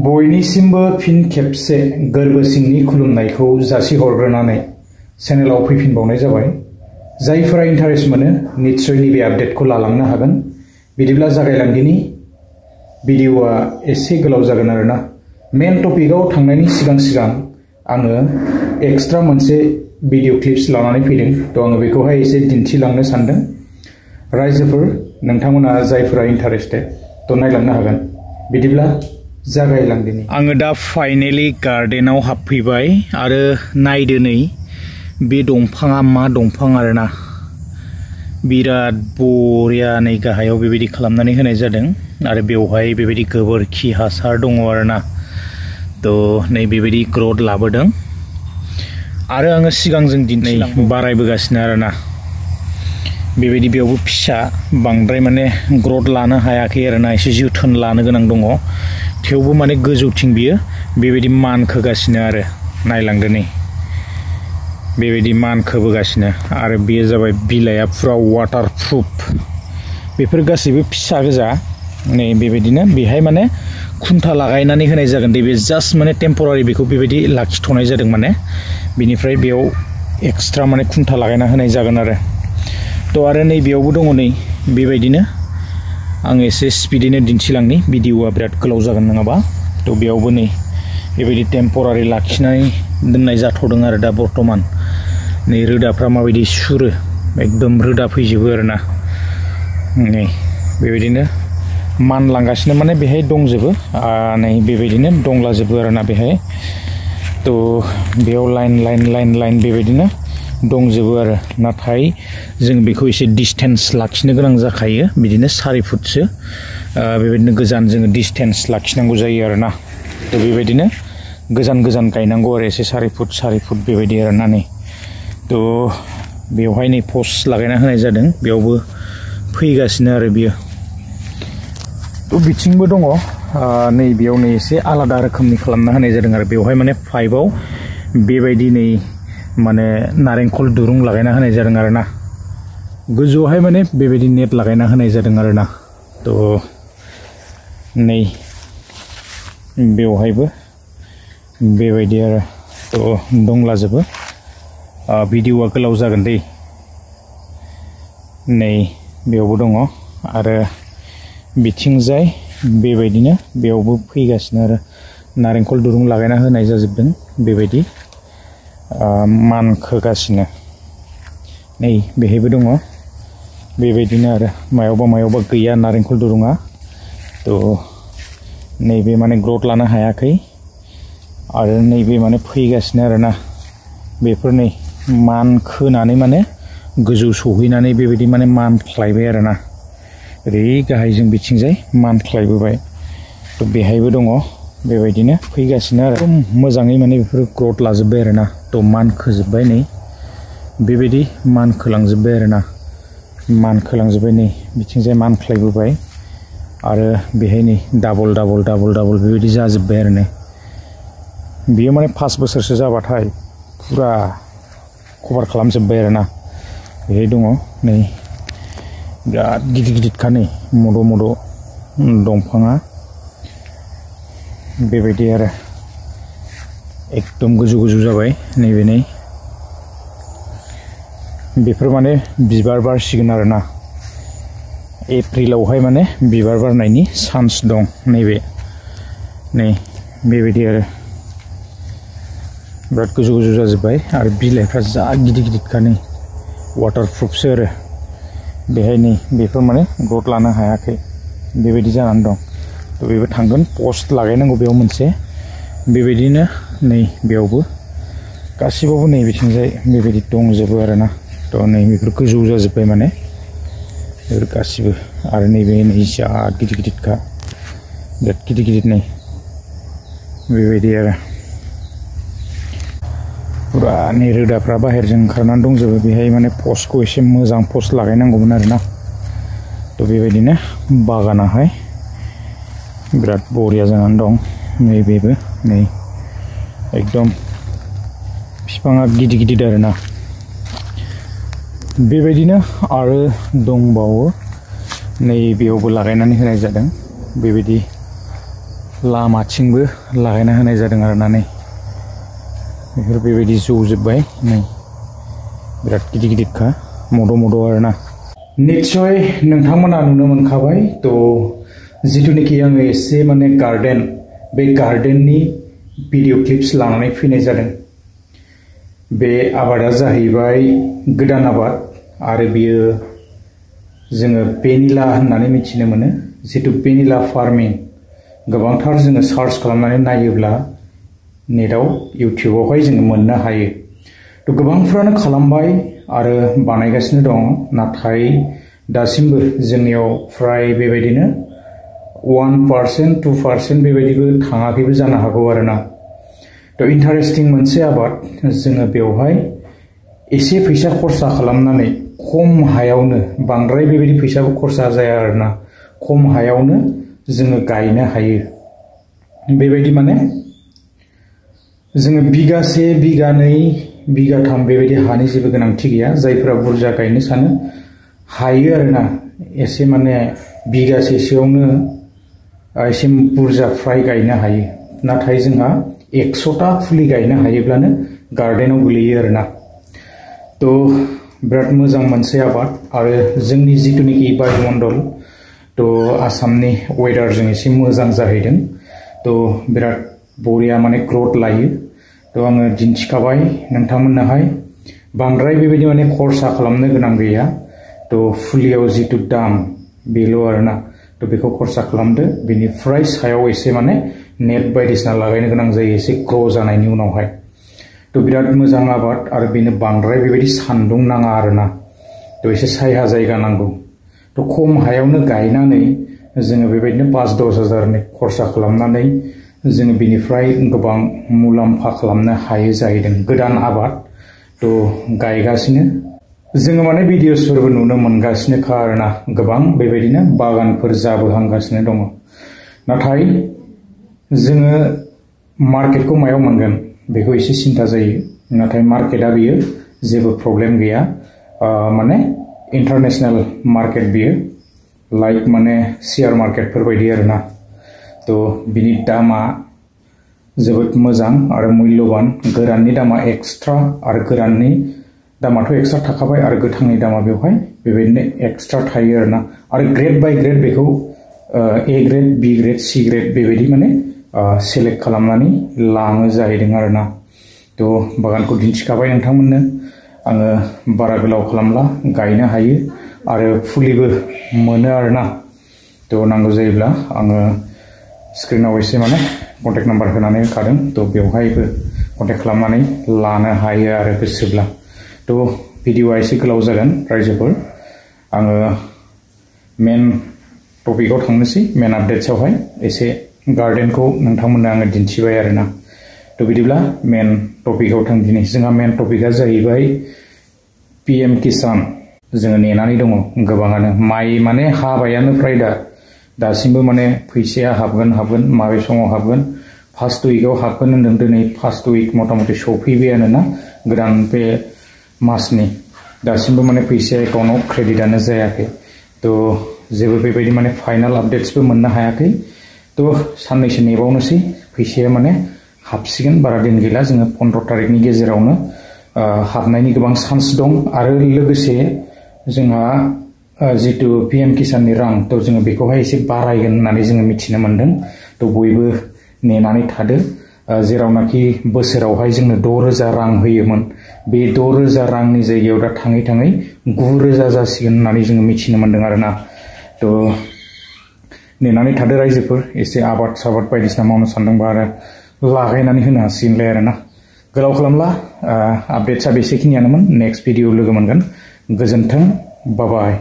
बयनिसिमबो फिन खेबसे गोरबो सिंनि खुलुमनायखौ जासिहरग्रोनानै चेनेलाव फैफिनबावनाय जाबाय। जायफोरा इन्टारेस्ट मोनो निश्चय नैबे आपडेटखौ लालांनो हागोन। बिदिब्ला जागायलांदिनि। भिडिअआ एसे गोलाव जागोन आरोना। मेन टपिकआव थांनायनि सिगां आङो एक्सट्रा मोनसे भिडिअ क्लिप्स लानानै फैदों। थ' आङो बेखौहाय एसे दिन्थिलांनो सानदों। रायजोफोर नोंथांमोना जायफोरा इन्टारेस्टेड थ' नायलांनो हागोन। बिदिब्ला जागायलांदिनि। आङो दा फाइनेलि गार्डेनाव हाबफैबाय आरो नायदो नै बे दंफाङा मा दंफां आरोना। बिराद बरिया नै गाहायाव बेबायदि खालामनानै होनाय जादों आरो बेवहाय बेबायदि गोबोरखि हासार दङ आरोना। थ' नै बेबायदि ग्रथ लाबोदों आरो आङो सिगांजों दिनै बारायबोगासिनो आरोना। बेबायदि बेयावबो फिसा बांद्राय माने ग्रथ लानो हायाखै आरोना। एसे जोथोन लानो गोनां दङ। थेवबो माने गोजौथिं बियो बेबायदि मानखोगासिनो आरो नायलांदो नै बेबायदि मानखोबोगासिनो आरो बेयो जाबाय बिलाइआ फुरा वाटारप्रुफ। बेफोर गासैबो फिसा गोजा नै बेबायदिनो बेहाय माने खुन्था लागायनानै होनाय जागोन दे। बे जास्ट माने टेम्परारि बेखौ बेबायदि लाखिथ'नाय जादों माने। बिनिफ्राय बेयाव एक्सट्रा माने खुन्था लागायना होनाय जागोन आरो। थ' आरो नै बेयावबो दङ नै बेबायदिनो। आं एसे स्पिडैनो दिन्थिलांनि, भिडिअआ बिराद गोलाव जागोन नङाबा। थ' बेयावबो नै बेबायदि टेम्परारि लाखिनानै दोननाय जाथ'दों आरो दा बर्थमान। नै रोदाफ्रा माबायदि सुरो, एकदम रोदा फैजोबो आरोना। नै बेबायदिनो मानलांगासिनो माने बेहाय दंजोबो नै बेबायदिनो दंलाजोबो आरोना बेहाय। थ' बेयाव लाइन बेबायदिनो दंजोबो आरो। नाथाय जों बेखौ एसे डिसटेन्स लाखिनो गोनां जाखायो। बिदिनो 4 फुटसो बेबायदिनो गोजान जोङो डिसटेन्स लाखिनांगौ जायो आरोना। थ' बेबायदिनो गोजान गायनांगौ आरो एसे 4 फुट बेबायदि आरोना। नै थ' बेवहाय नै पस्ट लागायना होनाय जादों। बेयावबो फैगासिनो आरो बियो। थ' बिथिंबो दङ नै बेयाव नै एसे आलादा रोखोमनि खालामना होनाय जादों आरो। बेवहाय माने पाइपआव बेबायदि नै माने नारेंखल दुरुं लागायना होनाय जादों आरोना। गोजौआवहाय माने बेबायदि नेट लागायना होनाय जादों आरोना। थ' नै बेवहायबो बेबायदि आरो। थ' दंलाजोबो। भिडिअआ गोलाव जागोन दै। नै बेयावबो दङ आरो बिथिंजाय बेबायदिनो बेयावबो फैगासिनो आरो। नारेंखल दुरुं लागायना होनाय जाजोबदों बेबायदि मानखोगासिनो। नै बेहायबो दङ बेबायदिनो आरो। मायावबा गैया नारेंखल दुरुङा। थ' नैबे माने ग्रथ लानो हायाखै आरो नैबे माने फैगासिनो आरोना। बेफोर नै मानखोनानै माने गोजौ सहैनानै बेबायदि माने मानख्लायबाय आरोना। ओरै गाहायजों बिथिंजाय मानख्लायबोबाय। थ' बेहायबो दङ बेबायदिनो फैगासिनो आरो। मोजाङै माने बेफोर ग्रथ लाजोब्बाय आरोना। थ' मानखोजोब्बाय नै बेबायदि मानखोलांजोब्बाय आरोना। मानखोलांजोब्बाय नै बिथिंजाय मानख्लायबोबाय आरो बेहाय नै डाबल बेबायदि जाजोब्बाय आरो। नै बियो माने 5 बोसोरसो जाबाथाय फुरा कभार खालामजोब्बाय आरोना। बेहाय दङ नै बिराद गिदिरखा नै मद' दंफाङा बेबायदि आरो। एकदम गोजौ जाबाय नैबे नै बेफोर माने बिबार बारसिगोन आरोना। एप्रिलावहाय माने बिबार बारनायनि चान्स दं नैबे नै बेबायदि आरो। बिराद गोजौ जाजोब्बाय आरो बिलाइफ्रा जा गिदिरखा नै वाटारप्रुफसो आरो। बेहाय नै बेफोर माने ग्रथ लानो हायाखै बेबायदि जानानै दं। थ' बेबो थांगोन। पस्ट लागायनांगौ बेयाव मोनसे बेबायदिनो। नै बेयावबो गासिबावबो नै बिथिंजाय बेबायदि दंजोबो आरोना। थ' नै बेफोर गोजौ जाजोब्बाय माने बेफोर गासिबो। आरो नैबे नै जा गिदिरखा बिराद गिदिर नै बेबायदि आरो। फुरा नै रोदाफ्रा बाहेरजों ओंखारनानै दंजोबो। बेहाय माने पस्टखौ एसे मोजां पस्ट लागायनांगौमोन आरोना। थ' बेबायदिनो बागानाहाय बिराद बरिया जानानै दं। नैबेबो नै एकदम बिफाङा गिदिर आरोना। बेबायदिनो आरो दंबावो नै बेयावबो लागायनानै होनाय जादों बेबायदि लामाथिंबो लागायना होनाय जादों आरोना नै बेफोर बेबायदि जौजोब्बाय नै बिराद गिदिर गिदिरखा मद' आरोना निश्चय नोंथांमोना नुनो मोनखाबाय तो जिथुनिखि आङो एसे माने गार्डेन बे गार्डेननि भिडिअ क्लिप्स लानानै फैनाय जादों बे आबादा जाहैबाय गोदान आबाद आरो बियो जोङो भेनिला होननानै मिथिनो मोनो जितु भेनिला फार्मिं गोबांथार जोङो सार्च खालामनानै नायोब्ला नेटआव इउटिउबावहाय जोङो मोननो हायो तो गोबांफ्रानो खालामबाय आरो बानायगासिनो दं नाथाय दासिमबो जोंनियाव फ्राय बेबायदिनो 1% 2% बेबायदिबो थाङाखैबो जानो हागौ आरोना तो इन्टारेस्टिं मोनसे आबाद जोङो बेवहाय एसे फैसा खरसा खालामनानै खम हायावनो बांद्राय बेबायदि फैसाबो खरसा जाया आरोना खम हायावनो जोङो गायनो हायो बेबायदि माने जोङो बिगासे बिगानै बिगाथाम बेबायदि हानि जेबो गोनांथि गैया जायफोरा बुरजा गायनो सानो हायो आरोना एसे माने बिगासेसोआवनो एसे बुरजा फ्राय गायनो हायो नाथाय जोंहा 100टा फुलि गायनो हायोब्लानो गार्डेनाव गोलैयो आरोना तो बिराद मोजां मोनसे आबाद आरो जोंनि जिथुनिखि बायुमण्डल तो आसामनि वेदारजों एसे मोजां जाहैदों तो बिराद बरिया माने ग्रोथ लायो तो आङो दिन्थिखाबाय नोंथांमोननोहाय बांद्राय बेबायदि माने खरसा खालामनो गोनां गैया तो फुलियाव जितु दाम बेल' आरोना तो बेखौ खरसा खालामदो बेनिफ्राय सायाव एसे माने नेट बायदिसिना लागायनो गोनां जायो एसे ग्रो जानायनि उनावहाय तो बिराद मोजां आबाद आरो बेनो बांद्राय बेबायदि सान्दुं नाङा आरोना तो एसे सायहा जायगा नांगौ तो खम हायावनो गायनानै जोङो बेबायदिनो 5-10 हाजारनि खरसा खालामनानै जोङो बेनिफ्राय गोबां मुलाम्फा खालामनो हायो जाहैदों गोदान आबाद तो गायगासिनो जोङो माने भिडिअसफोरबो नुनो मोनगासिनोखा आरोना गोबां बेबायदिनो बागानफोर जाबोहांगासिनो दङ नाथाय जोङो मार्केटखौ मायाव मोनगोन बेखौ एसे सिन्था जायो नाथाय मार्केटआ बियो जेबो प्रब्लेम गैया माने इंटरनेशनल मार्केट बियो लाइक माने शेयर मार्केटफोर बायदि आरोना तो बिनि दामा जोबोद मोजां आरो मूल्यबान गोराननि दामा एक्सट्रा आरो गोराननि दामाथ' एक्सट्रा थाखाबाय आरो गोथांनि दामा बेवहाय बेबायदिनो एक्सट्रा थायो आरोना आरो ग्रेड बाय ग्रेड बेखौ A grade B grade C grade बेबायदि माने सेलेक्ट खालामनानै लाङो जाहैदों आरोना तो बागानखौ दिन्थिखाबाय नोंथांमोननो आङो बारा गोलाव खालामला गायनो हायो आरो फुलिबो मोनो आरोना तो नांगौ जायोब्ला आङो स्क्रिनाव एसे माने कन्टेक्ट नाम्बार होनानै होखादों तो बेवहायबो कन्टेक्ट खालामनानै लानो हायो आरो गोसोब्ला तो भिडिअआ एसे गोलाव जागोन रायजोफोर आङो मेन टपिकआव थांनोसै मेन आपडेट्सआवहाय एसे गार्डेनखौ नोंथांमोननो आङो दिन्थिबाय आरोना तो बिदिब्ला मेन टपिकआव थां दिनै जोंहा मेन टपिकआ जाहैबाय PM किसान जोङो नेनानै दङ गोबाङानो माइ माने हाबायानो फ्राय दासिमबो माने फैसाया हाबगोन माबे समाव हाबगोन फार्स्ट उइकआव हाबगोन होनदों दिनै फार्स्ट उइक मथा-मथि सफैबायानो ना गोदान बे मासनि दासिमबो माने फैसाया एकाउन्टआव क्रेडिटआनो जायाखै तो जेबो बेबायदि माने फाइनाल आपडेट्सबो मोननो हायाखै तो साननैसो नेबावनोसै फैसाया माने हाबसिगोन बारा दिन गैला जोङो 15 तारिखनि गेजेरावनो हाबनायनि गोबां चान्स दं आरो लोगोसे जोंहा जितु PM किसाननि रां तो जोङो बेखौहाय एसे बारायगोन होननानै जोङो मिथिनो मोनदों तो बयबो नेनानै थादो जेरावनाखि बोसोरावहाय जोंनो 6,000 रां होयोमोन बे 6,000 रांनि जायगायाव दा थाङै 9,000 जासिगोन होननानै जोङो मिथिनो मोनदों आरोना तो नेनानै थादो रायजोफोर एसे आबाद बायदिसिना मावनो सानदोंबा आरो लागायनानै होनो हासिगोनलाय आरोना गोलाव खालामला आपडेट्सआ बेसेखिनियानोमोन नेक्स्ट भिडिअ लोगो मोनगोन गोजोन्थों बाय बाय